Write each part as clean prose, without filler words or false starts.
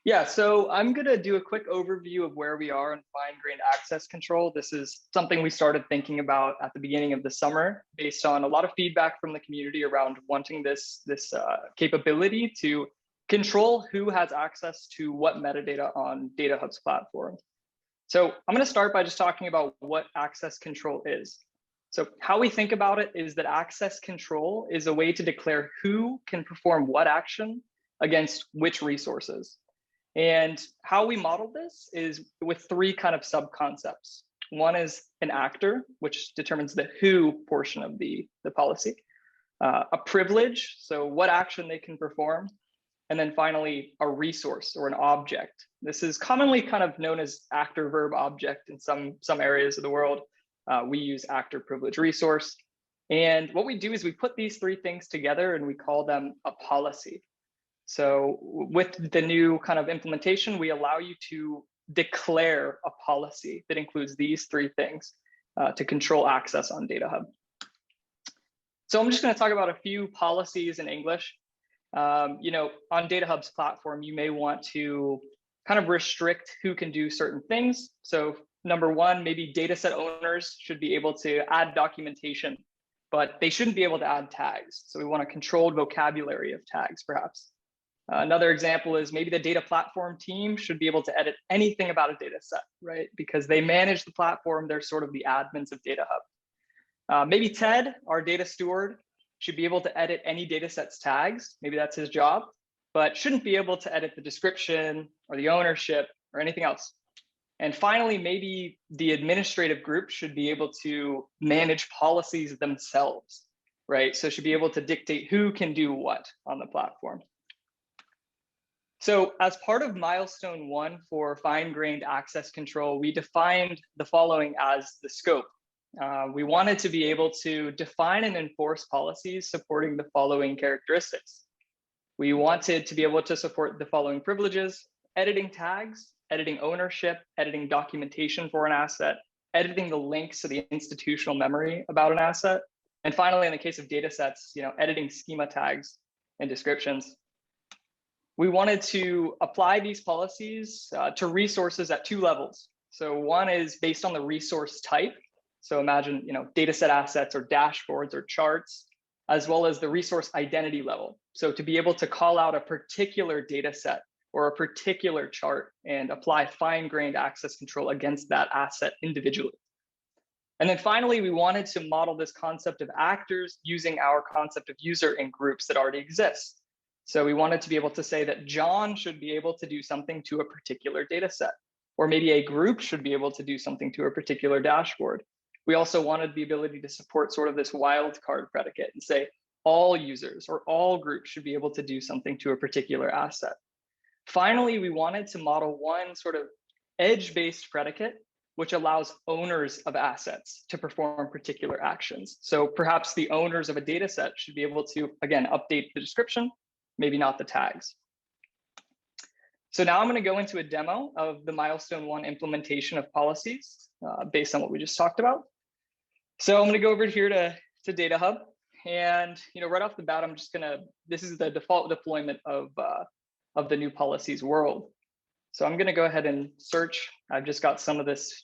Yeah, so I'm going to do a quick overview of where we are in fine-grained access control. This is something we started thinking about at the beginning of the summer based on a lot of feedback from the community around wanting this capability to control who has access to what metadata on DataHub's platform. So I'm going to start by just talking about what access control is. So how we think about it is that access control is a way to declare who can perform what action against which resources. And how we model this is with three kind of sub-concepts. One is an actor, which determines the who portion of the policy, a privilege, so what action they can perform, and then finally a resource or an object. This is commonly kind of known as actor verb object in some areas of the world. We use actor privilege resource. And what we do is we put these three things together and we call them a policy. So with the new kind of implementation, we allow you to declare a policy that includes these three things to control access on DataHub. So I'm just going to talk about a few policies in English. On DataHub's platform, you may want to kind of restrict who can do certain things. So number one, maybe dataset owners should be able to add documentation, but they shouldn't be able to add tags. So we want a controlled vocabulary of tags, perhaps. Another example is maybe the data platform team should be able to edit anything about a data set, right? Because they manage the platform, they're sort of the admins of DataHub. Maybe Ted, our data steward, should be able to edit any data set's tags. Maybe that's his job, but shouldn't be able to edit the description or the ownership or anything else. And finally, maybe the administrative group should be able to manage policies themselves, right? So should be able to dictate who can do what on the platform. So as part of Milestone 1 for fine-grained access control, we defined the following as the scope. We wanted to be able to define and enforce policies supporting the following characteristics. We wanted to be able to support the following privileges: editing tags, editing ownership, editing documentation for an asset, editing the links to the institutional memory about an asset, and finally, in the case of data sets, editing schema tags and descriptions. We wanted to apply these policies to resources at two levels. So one is based on the resource type. So imagine, dataset assets or dashboards or charts, as well as the resource identity level. So to be able to call out a particular dataset or a particular chart and apply fine-grained access control against that asset individually. And then finally, we wanted to model this concept of actors using our concept of user in groups that already exist. So we wanted to be able to say that John should be able to do something to a particular data set, or maybe a group should be able to do something to a particular dashboard. We also wanted the ability to support sort of this wildcard predicate and say all users or all groups should be able to do something to a particular asset. Finally, we wanted to model one sort of edge-based predicate, which allows owners of assets to perform particular actions. So perhaps the owners of a data set should be able to, again, update the description, maybe not the tags. So now I'm going to go into a demo of the Milestone 1 implementation of policies based on what we just talked about. So I'm going to go over here to DataHub, and right off the bat, I'm just going to, this is the default deployment of the new policies world. So I'm going to go ahead and search. I've just got some of this,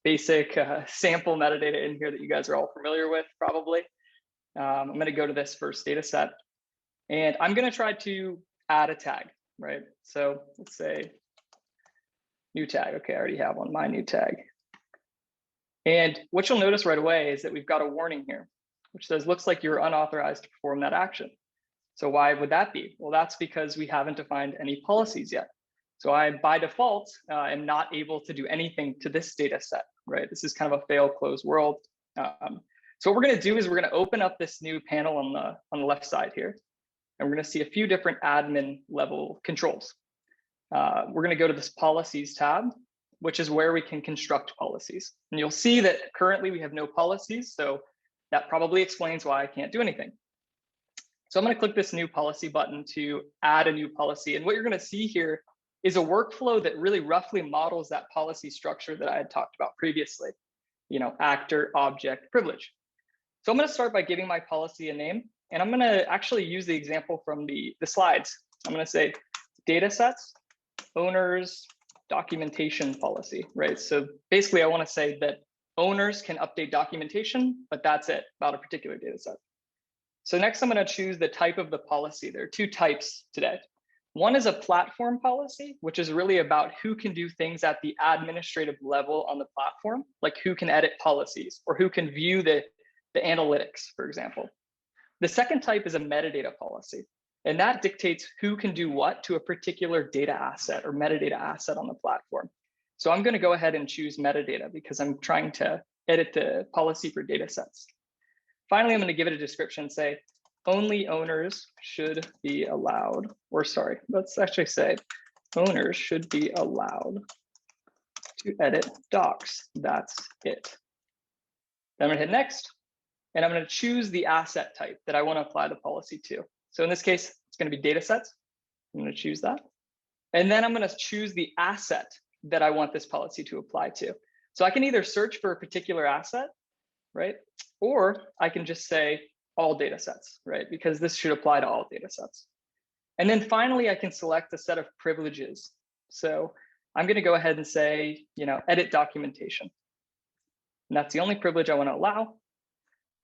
basic sample metadata in here that you guys are all familiar with, probably. I'm going to go to this first data set. And I'm going to try to add a tag, right? So let's say new tag. Okay, I already have one, my new tag. And what you'll notice right away is that we've got a warning here, which says, looks like you're unauthorized to perform that action. So why would that be? Well, that's because we haven't defined any policies yet. So I, by default, am not able to do anything to this data set, right? This is kind of a fail close world. So what we're going to do is we're going to open up this new panel on the left side here. And we're going to see a few different admin level controls. We're going to go to this policies tab, which is where we can construct policies. And you'll see that currently we have no policies. So that probably explains why I can't do anything. So I'm going to click this new policy button to add a new policy. And what you're going to see here is a workflow that really roughly models that policy structure that I had talked about previously, actor, object, privilege. So I'm going to start by giving my policy a name. And I'm going to actually use the example from the slides. I'm going to say data sets owners documentation policy, right? So basically I want to say that owners can update documentation, but that's it about a particular data set. So next I'm going to choose the type of the policy. There are two types today. One is a platform policy, which is really about who can do things at the administrative level on the platform, like who can edit policies or who can view the analytics, for example. The second type is a metadata policy, and that dictates who can do what to a particular data asset or metadata asset on the platform. So I'm going to go ahead and choose metadata because I'm trying to edit the policy for data sets. Finally, I'm going to give it a description, say, only owners should be allowed, or sorry, let's actually say owners should be allowed to edit docs. That's it. Then I'm going to hit next, and I'm going to choose the asset type that I want to apply the policy to. So in this case, it's going to be data sets. I'm going to choose that. And then I'm going to choose the asset that I want this policy to apply to. So I can either search for a particular asset, right? Or I can just say all data sets, right? Because this should apply to all data sets. And then finally, I can select a set of privileges. So I'm going to go ahead and say, edit documentation. And that's the only privilege I want to allow.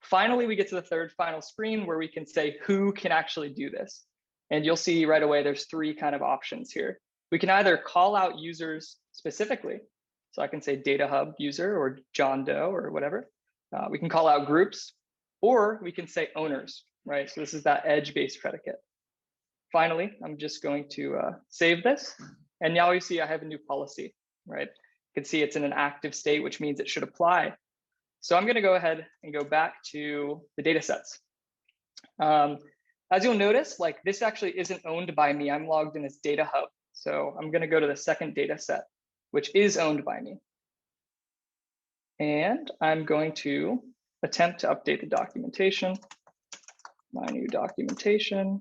Finally, we get to the third final screen where we can say who can actually do this. And you'll see right away, there's three kind of options here. We can either call out users specifically. So I can say DataHub user or John Doe or whatever. We can call out groups, or we can say owners, right? So this is that edge-based predicate. Finally, I'm just going to save this. And now you see I have a new policy, right? You can see it's in an active state, which means it should apply. So I'm going to go ahead and go back to the data sets. As you'll notice, like this actually isn't owned by me. I'm logged in as DataHub. So I'm going to go to the second data set, which is owned by me. And I'm going to attempt to update the documentation, my new documentation.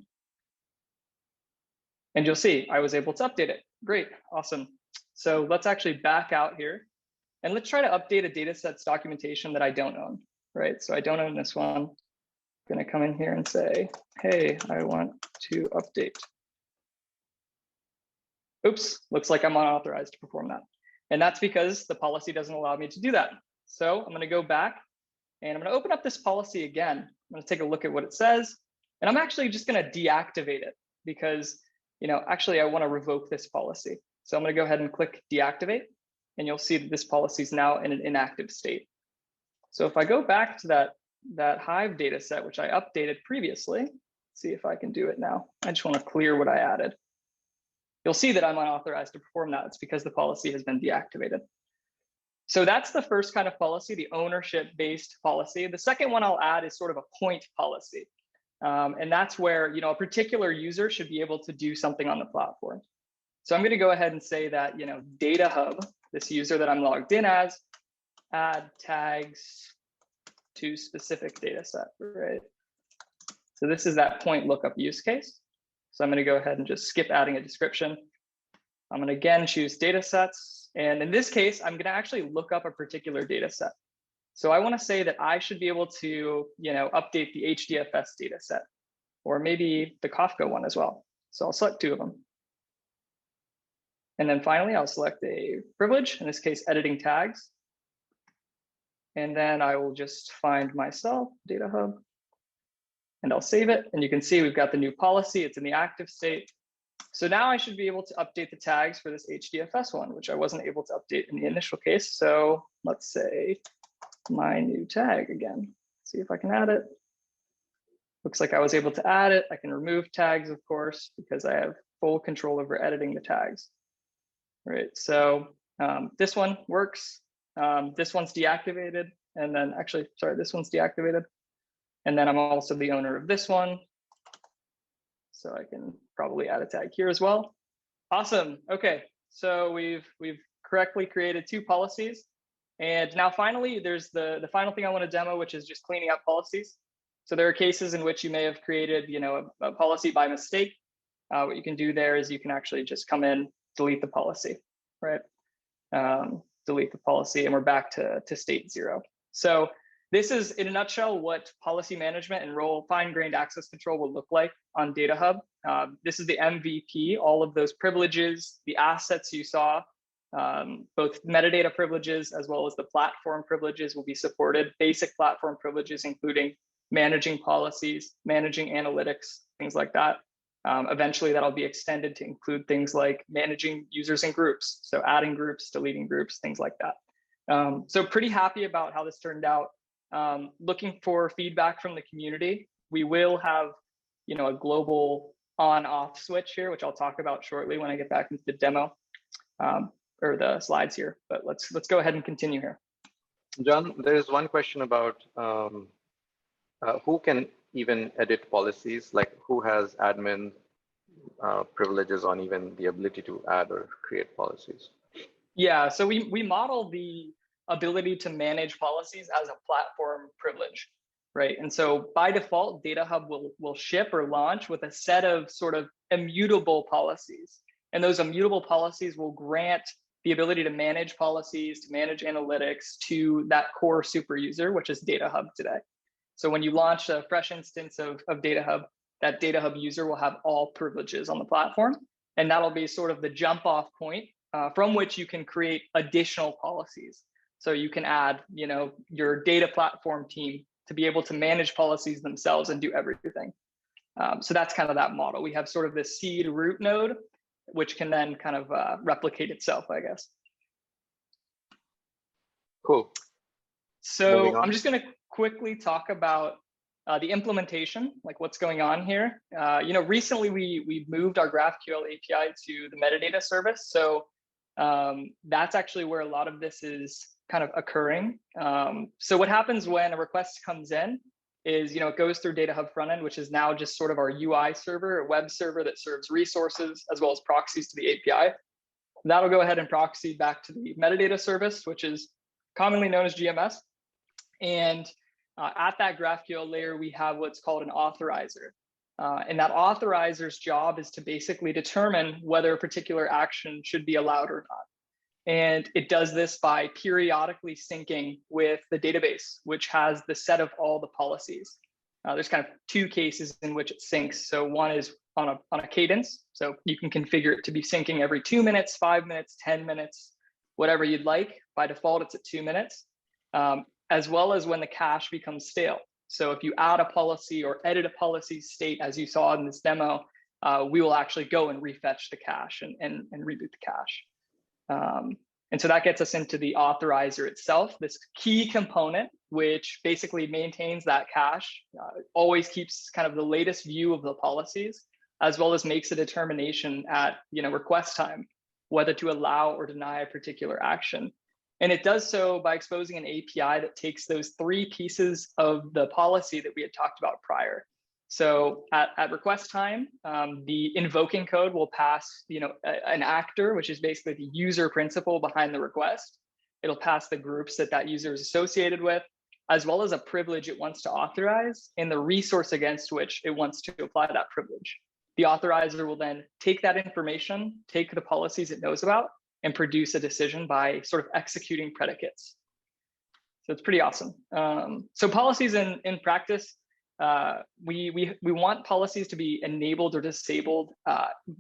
And you'll see I was able to update it. Great, awesome. So let's actually back out here. And let's try to update a data set's documentation that I don't own, right? So I don't own this one. I'm going to come in here and say, hey, I want to update. Oops, looks like I'm unauthorized to perform that. And that's because the policy doesn't allow me to do that. So I'm going to go back and I'm going to open up this policy again. I'm going to take a look at what it says. And I'm actually just going to deactivate it because, actually I want to revoke this policy. So I'm going to go ahead and click deactivate. And you'll see that this policy is now in an inactive state. So if I go back to that Hive data set, which I updated previously, see if I can do it now. I just want to clear what I added. You'll see that I'm unauthorized to perform that. It's because the policy has been deactivated. So that's the first kind of policy, the ownership-based policy. The second one I'll add is sort of a point policy. And that's where a particular user should be able to do something on the platform. So I'm going to go ahead and say that DataHub, this user that I'm logged in as, add tags to specific data set, right? So this is that point lookup use case. So I'm going to go ahead and just skip adding a description. I'm going to again choose data sets. And in this case, I'm going to actually look up a particular data set. So I want to say that I should be able to update the HDFS data set, or maybe the Kafka one as well. So I'll select two of them. And then finally, I'll select a privilege, in this case, editing tags. And then I will just find myself, DataHub, and I'll save it. And you can see we've got the new policy. It's in the active state. So now I should be able to update the tags for this HDFS one, which I wasn't able to update in the initial case. So let's say my new tag again. See if I can add it. Looks like I was able to add it. I can remove tags, of course, because I have full control over editing the tags. Right, so this one works. This one's deactivated. And then actually, sorry, this one's deactivated. And then I'm also the owner of this one. So I can probably add a tag here as well. Awesome. Okay, so we've correctly created two policies. And now finally, there's the final thing I want to demo, which is just cleaning up policies. So there are cases in which you may have created a policy by mistake. What you can do there is you can actually just come in, delete the policy, right? Delete the policy, and we're back to state 0. So this is, in a nutshell, what policy management and role fine-grained access control will look like on DataHub. This is the MVP, all of those privileges, the assets you saw, both metadata privileges as well as the platform privileges will be supported. Basic platform privileges, including managing policies, managing analytics, things like that. Eventually, that'll be extended to include things like managing users and groups. So adding groups, deleting groups, things like that. So pretty happy about how this turned out. Looking for feedback from the community. We will have, a global on-off switch here, which I'll talk about shortly when I get back into the demo or the slides here. But let's go ahead and continue here. John, there is one question about who can even edit policies, like who has admin privileges on even the ability to add or create policies? Yeah, so we model the ability to manage policies as a platform privilege, right? And so by default, DataHub will ship or launch with a set of sort of immutable policies. And those immutable policies will grant the ability to manage policies, to manage analytics to that core super user, which is DataHub today. So when you launch a fresh instance of DataHub, that DataHub user will have all privileges on the platform. And that'll be sort of the jump off point from which you can create additional policies. So you can add, your data platform team to be able to manage policies themselves and do everything. So that's kind of that model. We have sort of this seed root node, which can then kind of replicate itself, I guess. Cool. So I'm just going to quickly talk about the implementation, like what's going on here. Recently we moved our GraphQL API to the metadata service. So that's actually where a lot of this is kind of occurring. So what happens when a request comes in is, it goes through DataHub frontend, which is now just sort of our UI server, a web server that serves resources as well as proxies to the API. That'll go ahead and proxy back to the metadata service, which is commonly known as GMS. And at that GraphQL layer, we have what's called an authorizer. And that authorizer's job is to basically determine whether a particular action should be allowed or not. And it does this by periodically syncing with the database, which has the set of all the policies. There's kind of two cases in which it syncs. So one is on a cadence. So you can configure it to be syncing every 2 minutes, 5 minutes, 10 minutes, whatever you'd like. By default, it's at 2 minutes, as well as when the cache becomes stale. So if you add a policy or edit a policy state, as you saw in this demo, we will actually go and refetch the cache and reboot the cache. And so that gets us into the authorizer itself, this key component, which basically maintains that cache, always keeps kind of the latest view of the policies, as well as makes a determination at request time, whether to allow or deny a particular action. And it does so by exposing an API that takes those 3 pieces of the policy that we had talked about prior. So at request time, the invoking code will pass, an actor, which is basically the user principal behind the request. It'll pass the groups that user is associated with, as well as a privilege it wants to authorize and the resource against which it wants to apply that privilege. The authorizer will then take that information, take the policies it knows about, and produce a decision by sort of executing predicates. So it's pretty awesome. So policies in practice, we want policies to be enabled or disabled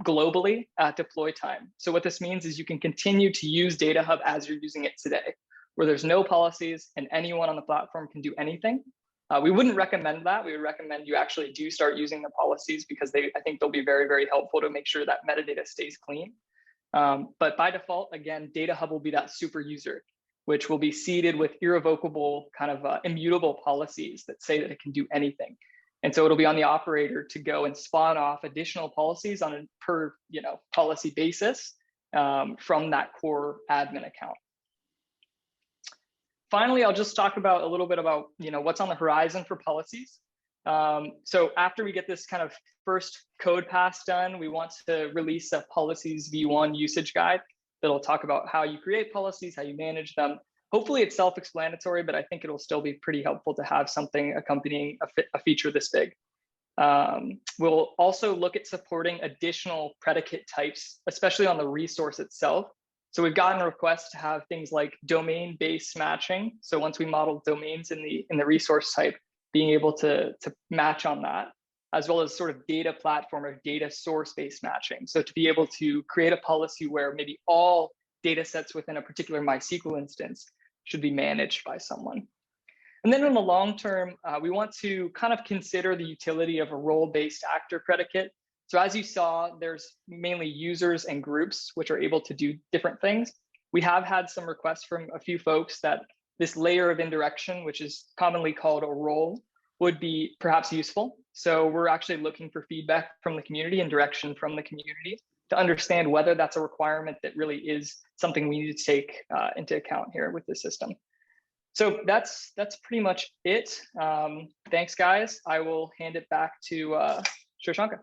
globally at deploy time. So what this means is you can continue to use DataHub as you're using it today, where there's no policies and anyone on the platform can do anything. We wouldn't recommend that. We would recommend you actually do start using the policies because I think they'll be very, very helpful to make sure that metadata stays clean. But by default, again, DataHub will be that super user, which will be seeded with irrevocable kind of immutable policies that say that it can do anything. And so it'll be on the operator to go and spawn off additional policies on a per policy basis from that core admin account. Finally, I'll just talk about a little bit about what's on the horizon for policies. So after we get this kind of first code pass done, we want to release a policies v1 usage guide that'll talk about how you create policies, how you manage them. Hopefully it's self-explanatory, but I think it'll still be pretty helpful to have something accompanying a feature this big. We'll also look at supporting additional predicate types, especially on the resource itself. So we've gotten requests to have things like domain-based matching. So once we model domains in the resource type, being able to match on that, as well as sort of data platform or data source-based matching. So to be able to create a policy where maybe all data sets within a particular MySQL instance should be managed by someone. And then in the long term, we want to kind of consider the utility of a role-based actor predicate. So as you saw, there's mainly users and groups which are able to do different things. We have had some requests from a few folks that this layer of indirection, which is commonly called a role, would be perhaps useful. So we're actually looking for feedback from the community and direction from the community to understand whether that's a requirement that really is something we need to take into account here with the system. So that's pretty much it. Thanks, guys. I will hand it back to Shashanka.